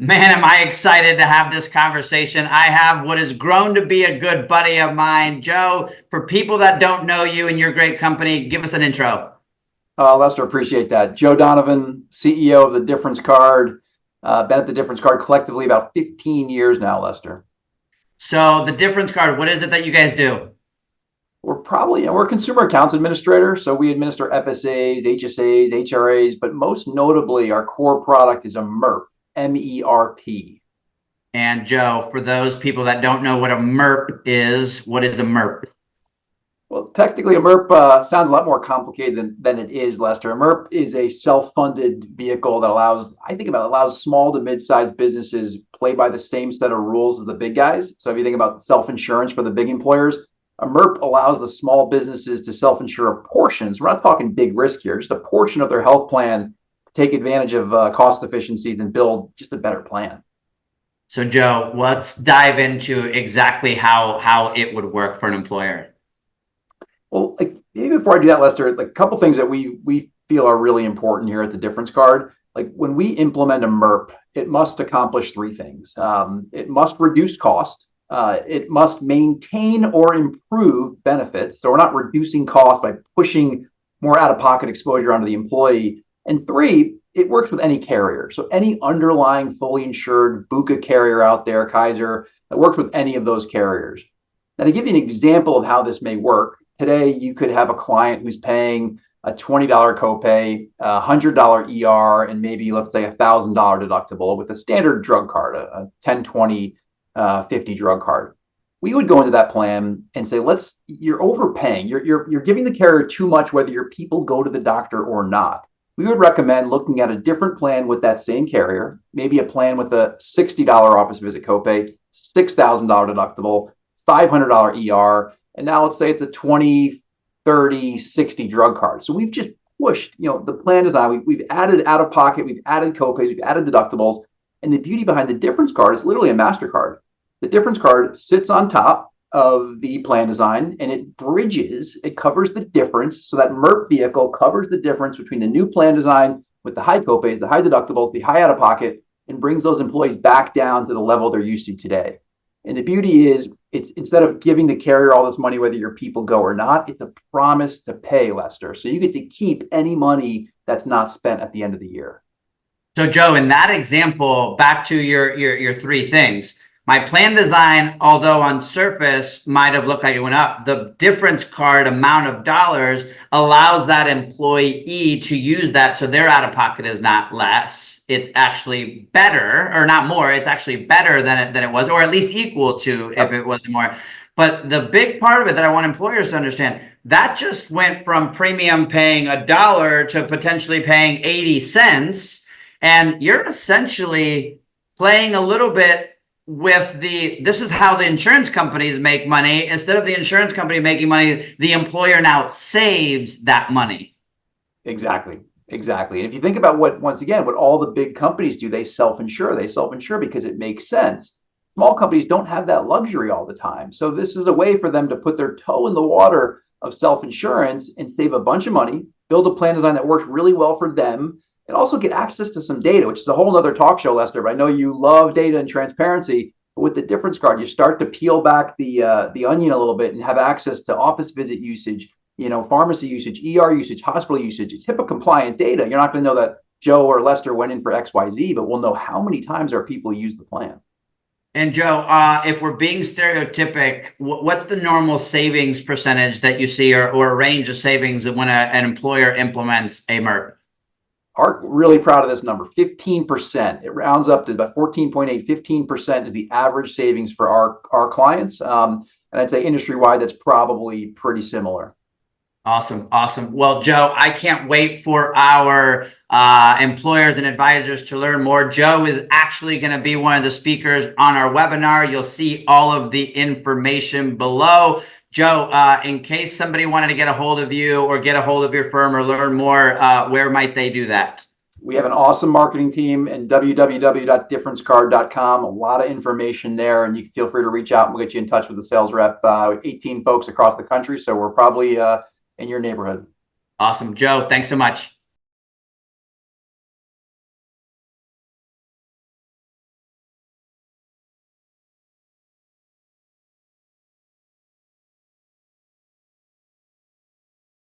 Man, am I excited to have this conversation. I have what has grown to be a good buddy of mine. Joe, for people that don't know you and your great company, give us an intro. Lester, appreciate that. Joe Donovan, CEO of the Difference Card. Been at the Difference Card collectively about 15 years now, Lester. So the difference card, what is it that you guys do? We're a consumer accounts administrator, so we administer FSAs, HSAs, HRAs, but most notably, our core product is a MERP, MERP. And Joe, for those people that don't know what a MERP is, what is a MERP? Well, technically, a MERP sounds a lot more complicated than it is, Lester. A MERP is a self-funded vehicle that allows small to mid-sized businesses play by the same set of rules as the big guys. So if you think about self-insurance for the big employers, a MERP allows the small businesses to self-insure a portion. So we're not talking big risk here, just a portion of their health plan, take advantage of cost efficiencies and build just a better plan. So Joe, let's dive into exactly how it would work for an employer. Well, maybe before I do that, Lester, a couple things that we feel are really important here at the Difference Card. Like when we implement a MERP, it must accomplish three things. It must reduce cost. It must maintain or improve benefits. So we're not reducing costs by pushing more out-of-pocket exposure onto the employee. And three, it works with any carrier. So any underlying fully insured BUCA carrier out there, Kaiser, that works with any of those carriers. Now, to give you an example of how this may work, today you could have a client who's paying a $20 copay, a $100 ER, and maybe let's say $1,000 deductible with a standard drug card, a 10, 20, 50 drug card. We would go into that plan and say, you're overpaying. You're giving the carrier too much, whether your people go to the doctor or not. We would recommend looking at a different plan with that same carrier, maybe a plan with a $60 office visit copay, $6,000 deductible, $500 ER, and now let's say it's a 20, 30, 60 drug card. So we've just pushed, the plan design. We've added out of pocket, we've added copays, we've added deductibles. And the beauty behind the Difference Card is literally a MasterCard. The Difference Card sits on top of the plan design and it covers the difference. So that MERP vehicle covers the difference between the new plan design with the high copays, the high deductibles, the high out of pocket, and brings those employees back down to the level they're used to today. And the beauty is, it's instead of giving the carrier all this money, whether your people go or not, it's a promise to pay, Lester. So you get to keep any money that's not spent at the end of the year. So Joe, in that example, back to your three things, my plan design, although on surface might have looked like it went up, the Difference Card amount of dollars allows that employee to use that. So their out of pocket is not less. It's actually better, or not more. It's actually better than it was, or at least equal to if it wasn't more. But the big part of it that I want employers to understand, that just went from premium paying $1 to potentially paying 80 cents. And you're essentially playing a little bit with this is how the insurance companies make money. Instead of the insurance company making money, the employer now saves that money. Exactly. And if you think about what all the big companies do, they self-insure. They self-insure because it makes sense. Small companies don't have that luxury all the time. So this is a way for them to put their toe in the water of self-insurance and save a bunch of money, build a plan design that works really well for them, and also get access to some data, which is a whole nother talk show, Lester. But I know you love data and transparency. But with the Difference Card, you start to peel back the onion a little bit and have access to office visit usage, pharmacy usage, ER usage, hospital usage. It's HIPAA compliant data. You're not going to know that Joe or Lester went in for XYZ, but we'll know how many times our people use the plan. And Joe, if we're being stereotypic, what's the normal savings percentage that you see, or a range of savings when an employer implements a MERP? Really proud of this number, 15%. It rounds up to about 14.8, 15% is the average savings for our clients. And I'd say industry-wide, that's probably pretty similar. Awesome. Well, Joe, I can't wait for our employers and advisors to learn more. Joe is actually going to be one of the speakers on our webinar. You'll see all of the information below. Joe, in case somebody wanted to get a hold of you or get a hold of your firm or learn more, where might they do that? We have an awesome marketing team and www.differencecard.com. A lot of information there, and you can feel free to reach out and we'll get you in touch with the sales rep. 18 folks across the country, so we're probably in your neighborhood. Awesome. Joe, thanks so much.